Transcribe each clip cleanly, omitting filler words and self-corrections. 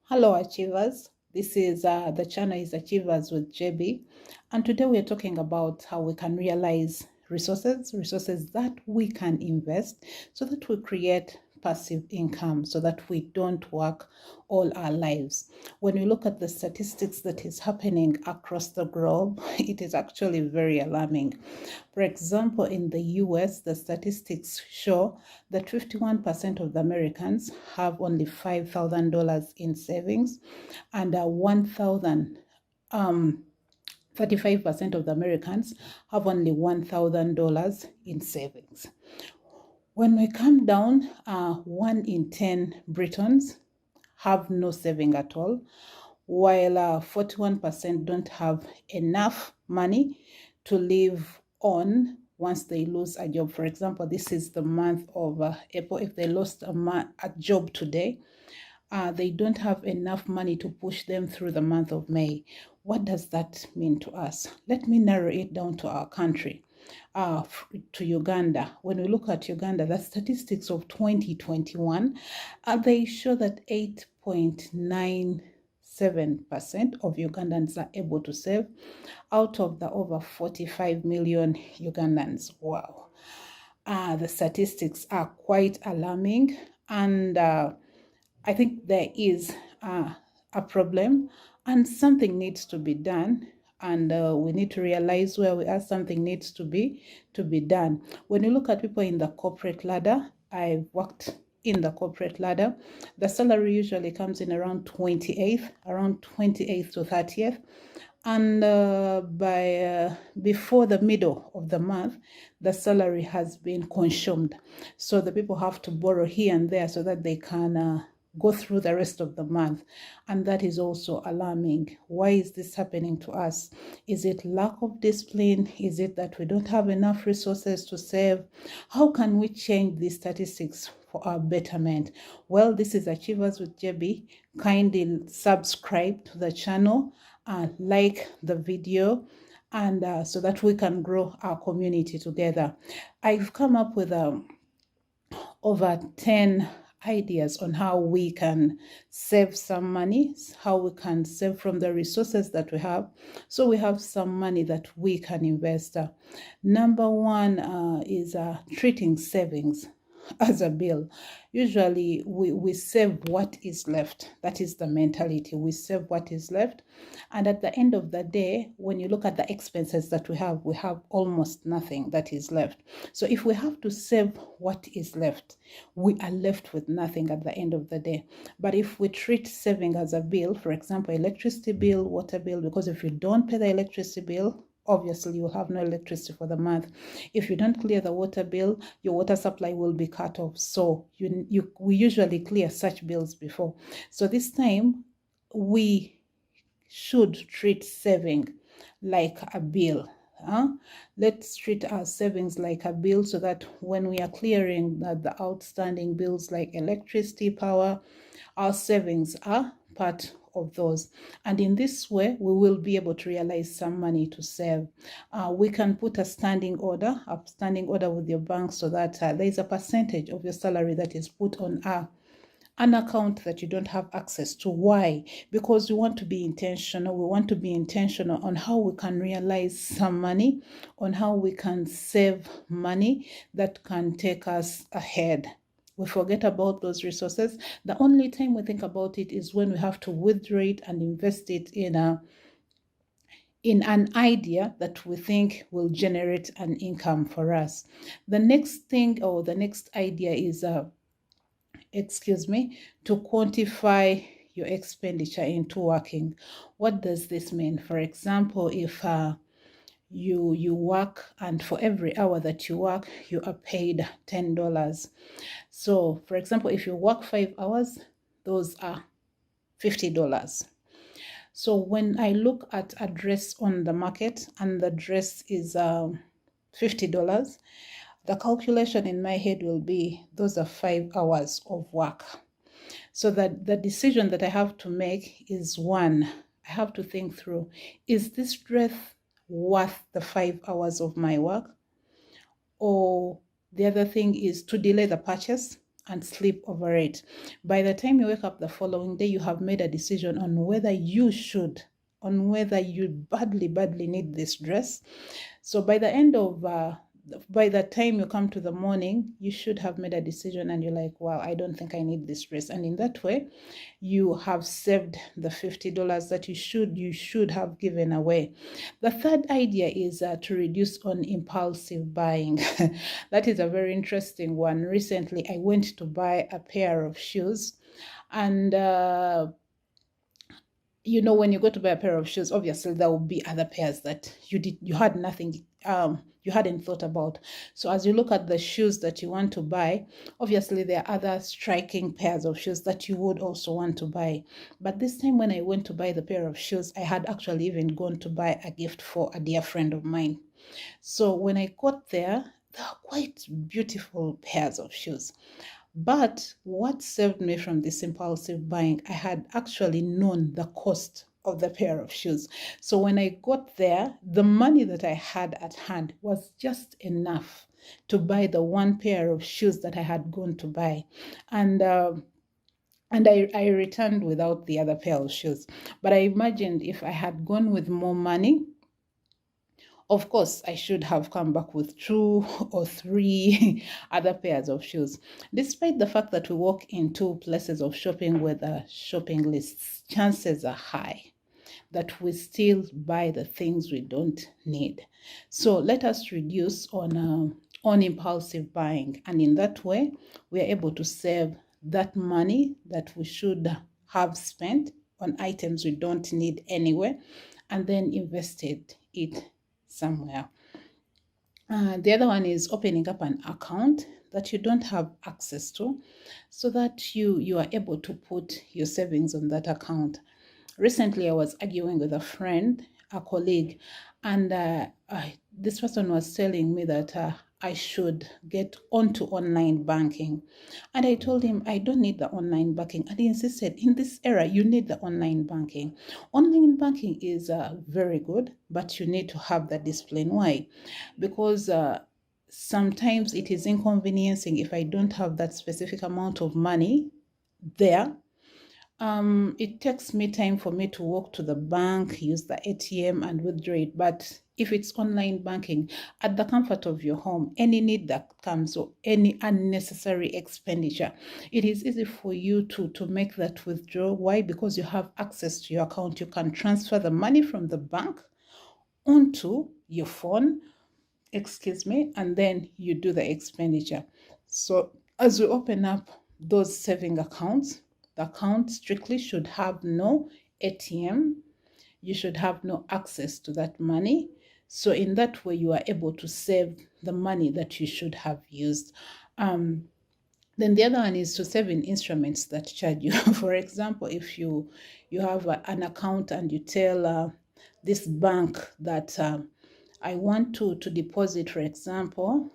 Hello Achievers, this is the channel is Achievers with JB, and today we are talking about how we can realize resources that we can invest so that we create passive income, so that we don't work all our lives. When we look at the statistics that is happening across the globe, it is actually very alarming. For example, in the US, the statistics show that 51% of the Americans have only $5,000 in savings, and 35% of the Americans have only $1,000 in savings. When we come down, 1 in 10 Britons have no saving at all, while 41% don't have enough money to live on once they lose a job. For example, this is the month of April. If they lost a job today, they don't have enough money to push them through the month of May. What does that mean to us? Let me narrow it down to our country, to Uganda. When we look at Uganda, the statistics of 2021, they show that 8.97% of Ugandans are able to save out of the over 45 million Ugandans. Wow. The statistics are quite alarming, and I think there is a problem and something needs to be done, and we need to realize where we are. Something needs to be done. When you look at people in the corporate ladder, I've worked in the corporate ladder, the salary usually comes in around 28th to 30th, and by before the middle of the month, the salary has been consumed. So the people have to borrow here and there so that they can go through the rest of the month, and that is also alarming. Why is this happening to us? Is it lack of discipline? Is it that we don't have enough resources to save? How can we change these statistics for our betterment? Well, this is Achievers with JB. Kindly subscribe to the channel, like the video, and so that we can grow our community together. I've come up with over 10 ideas on how we can save some money, how we can save from the resources that we have, so we have some money that we can invest. Number one is treating savings as a bill. Usually we save what is left. That is the mentality. We save what is left, and at the end of the day, when you look at the expenses that we have almost nothing that is left. So if we have to save what is left, we are left with nothing at the end of the day. But if we treat saving as a bill, for example, electricity bill, water bill, because if you don't pay the electricity bill, obviously you will have no electricity for the month. If you don't clear the water bill, your water supply will be cut off. So we usually clear such bills before. So this time we should treat saving like a bill. Let's treat our savings like a bill, so that when we are clearing the outstanding bills like electricity, power, our savings are part of those. And in this way, we will be able to realize some money to save. We can put a standing order with your bank, so that there is a percentage of your salary that is put on an account that you don't have access to. Why? Because we want to be intentional. We want to be intentional on how we can realize some money, on how we can save money that can take us ahead. We forget about those resources. The only time we think about it is when we have to withdraw it and invest it in an idea that we think will generate an income for us. The next thing, or the next idea, is to quantify your expenditure into working. What does this mean? For example, if you work, and for every hour that you work, you are paid $10. So for example, if you work 5 hours, those are $50. So when I look at a dress on the market and the dress is $50, the calculation in my head will be, those are 5 hours of work. So that the decision that I have to make is, one, I have to think through, is this dress worth the 5 hours of my work? Or the other thing is to delay the purchase and sleep over it. By the time you wake up the following day, you have made a decision on whether you badly need this dress. So by the time you come to the morning, you should have made a decision and you're like, wow, I don't think I need this dress. And in that way, you have saved the $50 that you should have given away. The third idea is to reduce on impulsive buying. That is a very interesting one. Recently, I went to buy a pair of shoes, and you know, when you go to buy a pair of shoes, obviously there will be other pairs that you had nothing, you hadn't thought about. So as you look at the shoes that you want to buy, obviously there are other striking pairs of shoes that you would also want to buy. But this time when I went to buy the pair of shoes, I had actually even gone to buy a gift for a dear friend of mine. So when I got there are quite beautiful pairs of shoes. But what saved me from this impulsive buying, I had actually known the cost of the pair of shoes. So when I got there, the money that I had at hand was just enough to buy the one pair of shoes that I had gone to buy. And I returned without the other pair of shoes. But I imagined if I had gone with more money, of course, I should have come back with 2 or 3 other pairs of shoes. Despite the fact that we walk into places of shopping with shopping lists, chances are high that we still buy the things we don't need. So let us reduce on impulsive buying, and in that way, we are able to save that money that we should have spent on items we don't need anyway, and then invested it somewhere. The other one is opening up an account that you don't have access to, so that you are able to put your savings on that account. Recently, I was arguing with a friend, a colleague, and this person was telling me that I should get onto online banking. And I told him I don't need the online banking. And he insisted, in this era, you need the online banking. Online banking is very good, but you need to have the discipline. Why? Because sometimes it is inconveniencing if I don't have that specific amount of money there. It takes me time for me to walk to the bank, use the ATM and withdraw it. But if it's online banking at the comfort of your home, any need that comes or any unnecessary expenditure, it is easy for you to make that withdrawal. Why? Because you have access to your account. You can transfer the money from the bank onto your phone, and then you do the expenditure. So as we open up those saving accounts, the account strictly should have no ATM. You should have no access to that money. So in that way, you are able to save the money that you should have used. Then the other one is to save in instruments that charge you. For example, if you have an account and you tell this bank that I want to deposit, for example,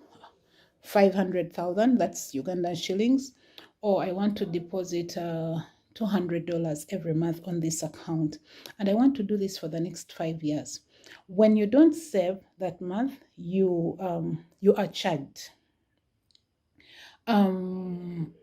500,000, that's Ugandan shillings, or I want to deposit $200 every month on this account, and I want to do this for the next 5 years. When you don't save that month, you are charged. When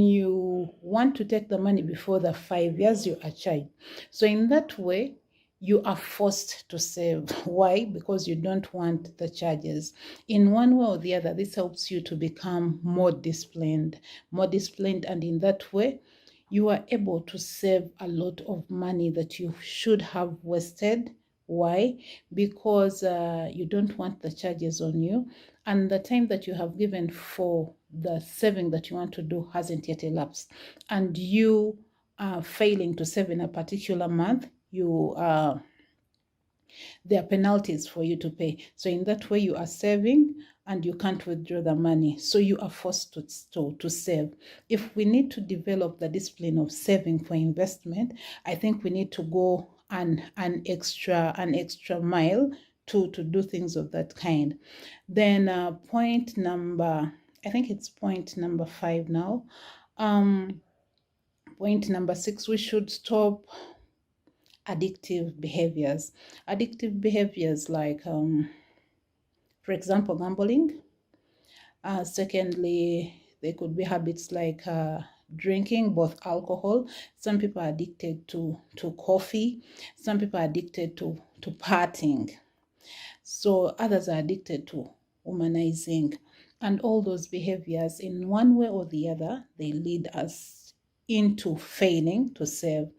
you want to take the money before the 5 years, you are charged. So in that way, you are forced to save. Why? Because you don't want the charges. In one way or the other, this helps you to become more disciplined, and in that way, you are able to save a lot of money that you should have wasted. Why? Because you don't want the charges on you, and the time that you have given for the saving that you want to do hasn't yet elapsed, and you are failing to save in a particular month, there are penalties for you to pay. So in that way, you are saving and you can't withdraw the money. So you are forced to save. If we need to develop the discipline of saving for investment, I think we need to go an extra mile to do things of that kind. Then point number 5 now. Point number 6, we should stop addictive behaviors. Addictive behaviors like, for example, gambling. Secondly, There could be habits like drinking both alcohol. Some people are addicted to coffee. Some people are addicted to partying. So others are addicted to womanizing. And all those behaviors, in one way or the other, they lead us into failing to save.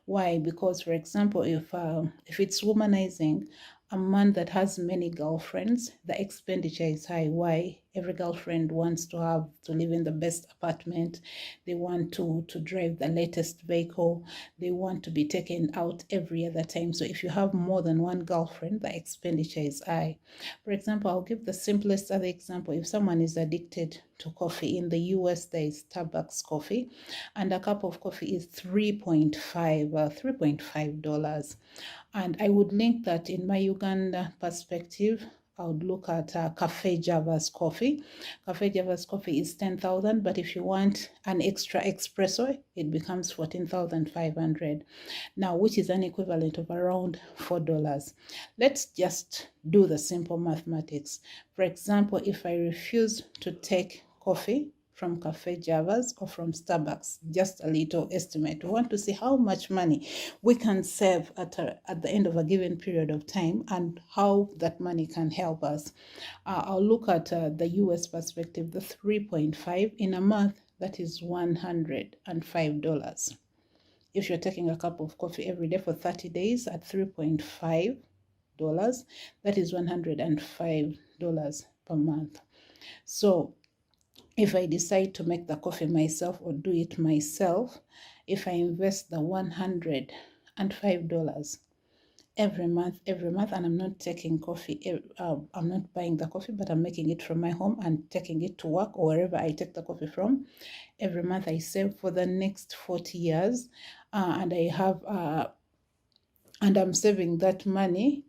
Why? Because, for example, if it's womanizing, a man that has many girlfriends, the expenditure is high. Why? Every girlfriend wants to live in the best apartment. They want to drive the latest vehicle. They want to be taken out every other time. So if you have more than one girlfriend, the expenditure is high. For example, I'll give the simplest other example. If someone is addicted to coffee, in the US, there is Starbucks coffee, and a cup of coffee is $3.5. And I would link that in my Uganda perspective. I would look at Cafe Java's coffee. Cafe Java's coffee is 10,000, but if you want an extra espresso, it becomes 14,500. Now, which is an equivalent of around $4. Let's just do the simple mathematics. For example, if I refuse to take coffee from Cafe Java's or from Starbucks, just a little estimate. We want to see how much money we can save at the end of a given period of time and how that money can help us. I'll look at the US perspective, the 3.5 in a month, that is $105. If you're taking a cup of coffee every day for 30 days at $3.5, that is $105 per month. So if I decide to make the coffee myself or do it myself, if I invest the $105 every month, and I'm not taking coffee, I'm not buying the coffee, but I'm making it from my home and taking it to work or wherever I take the coffee from, every month I save for the next 40 years, and I'm saving that money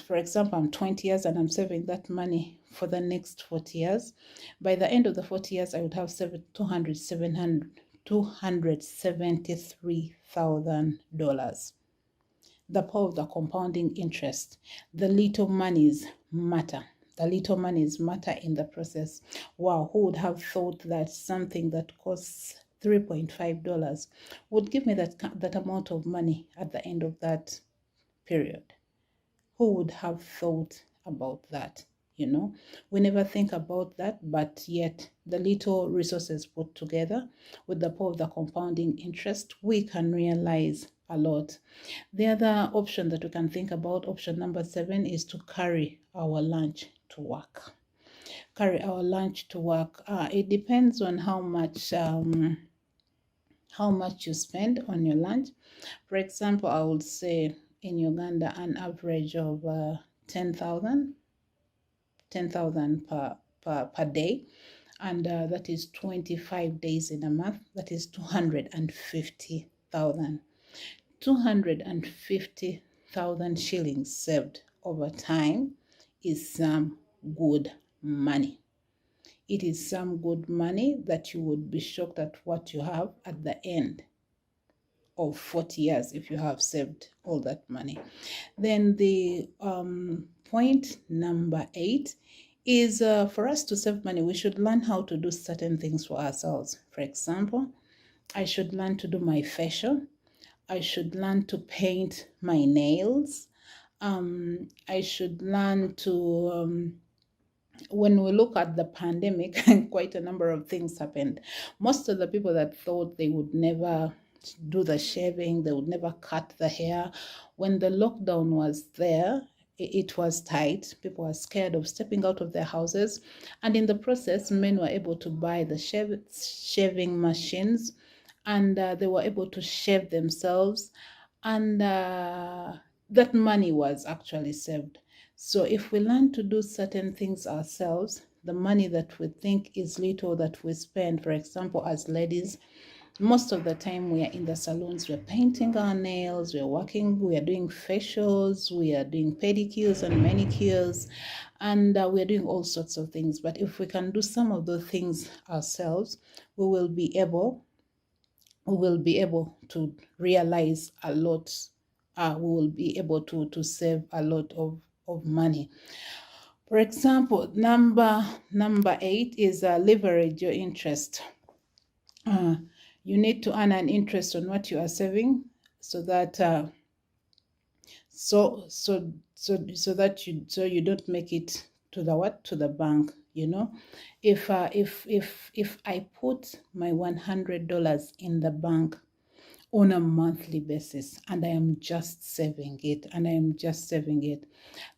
for example, I'm 20 years and I'm saving that money for the next 40 years. By the end of the 40 years, I would have saved $273,000. The power of the compounding interest. The little monies matter. The little monies matter in the process. Wow, who would have thought that something that costs $3.5 would give me that amount of money at the end of that period? Who would have thought about that? We never think about that, but yet the little resources put together with the power of the compounding interest, we can realize a lot. The other option that we can think about, option number 7, is to carry our lunch to work. Carry our lunch to work. It depends on how much you spend on your lunch. For example, I would say in Uganda an average of 10,000 per day, and that is 25 days in a month. That is 250,000. 250,000 shillings saved over time is some good money. It is some good money that you would be shocked at what you have at the end of 40 years if you have saved all that money. Then the point number 8 is for us to save money, we should learn how to do certain things for ourselves. For example, I should learn to do my facial. I should learn to paint my nails. I should learn to when we look at the pandemic, quite a number of things happened. Most of the people that thought they would never do the shaving, they would never cut the hair, when the lockdown was there, it was tight. People were scared of stepping out of their houses, and in the process, men were able to buy the shaving machines, and they were able to shave themselves, and that money was actually saved. So if we learn to do certain things ourselves, the money that we think is little that we spend, for example, as ladies, most of the time we are in the salons, we're painting our nails, we're working, we are doing facials, we are doing pedicures and manicures, and we are doing all sorts of things. But if we can do some of those things ourselves, we will be able to realize a lot. We will be able to save a lot of money. For example, number 8 is leverage your interest. You need to earn an interest on what you are saving, so that so that you don't make it to the bank. If I put my $100 in the bank on a monthly basis, and I am just saving it,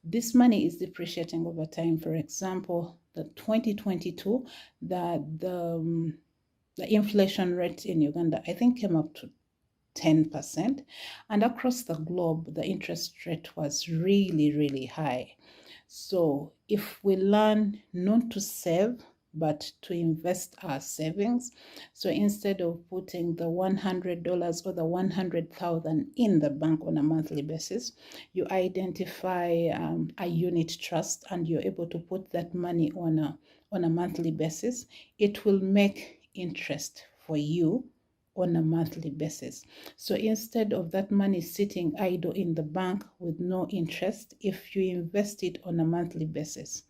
this money is depreciating over time. For example, the 2022, the inflation rate in Uganda, I think, came up to 10%, and across the globe the interest rate was really, really high. So if we learn not to save but to invest our savings, so instead of putting the $100 or the 100,000 in the bank on a monthly basis, you identify a unit trust, and you're able to put that money on a monthly basis. It will make interest for you on a monthly basis. So instead of that money sitting idle in the bank with no interest, if you invest it on a monthly basis,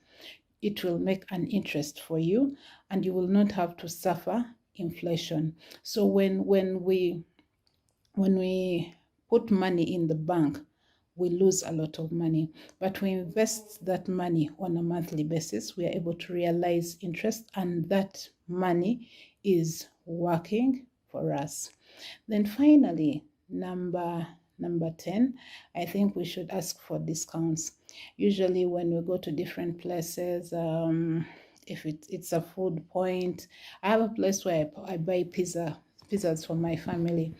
it will make an interest for you, and you will not have to suffer inflation. So when we put money in the bank, we lose a lot of money. But we invest that money on a monthly basis, we are able to realize interest, and that money is working for us. Then finally, number 10, I think we should ask for discounts. Usually when we go to different places, if it's a food point, I have a place where I buy pizzas for my family.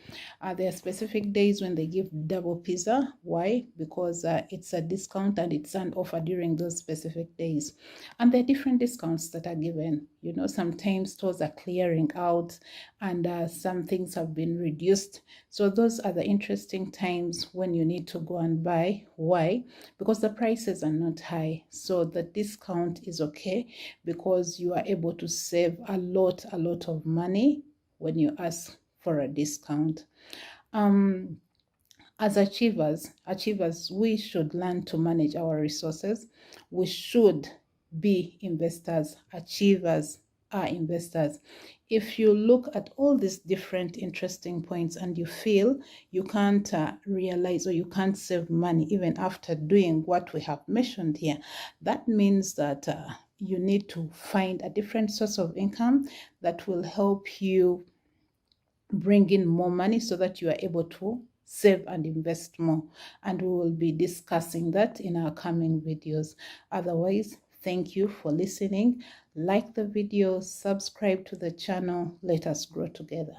There are specific days when they give double pizza. Why? Because it's a discount and it's an offer during those specific days. And there are different discounts that are given. Sometimes stores are clearing out, and some things have been reduced. So those are the interesting times when you need to go and buy. Why? Because the prices are not high. So the discount is okay, because you are able to save a lot of money when you ask for a discount. As achievers, we should learn to manage our resources. We should be investors. Achievers are investors. If you look at all these different interesting points and you feel you can't realize, or you can't save money even after doing what we have mentioned here, that means that you need to find a different source of income that will help you bring in more money, so that you are able to save and invest more. And we will be discussing that in our coming videos. Otherwise, thank you for listening. Like the video, subscribe to the channel. Let us grow together.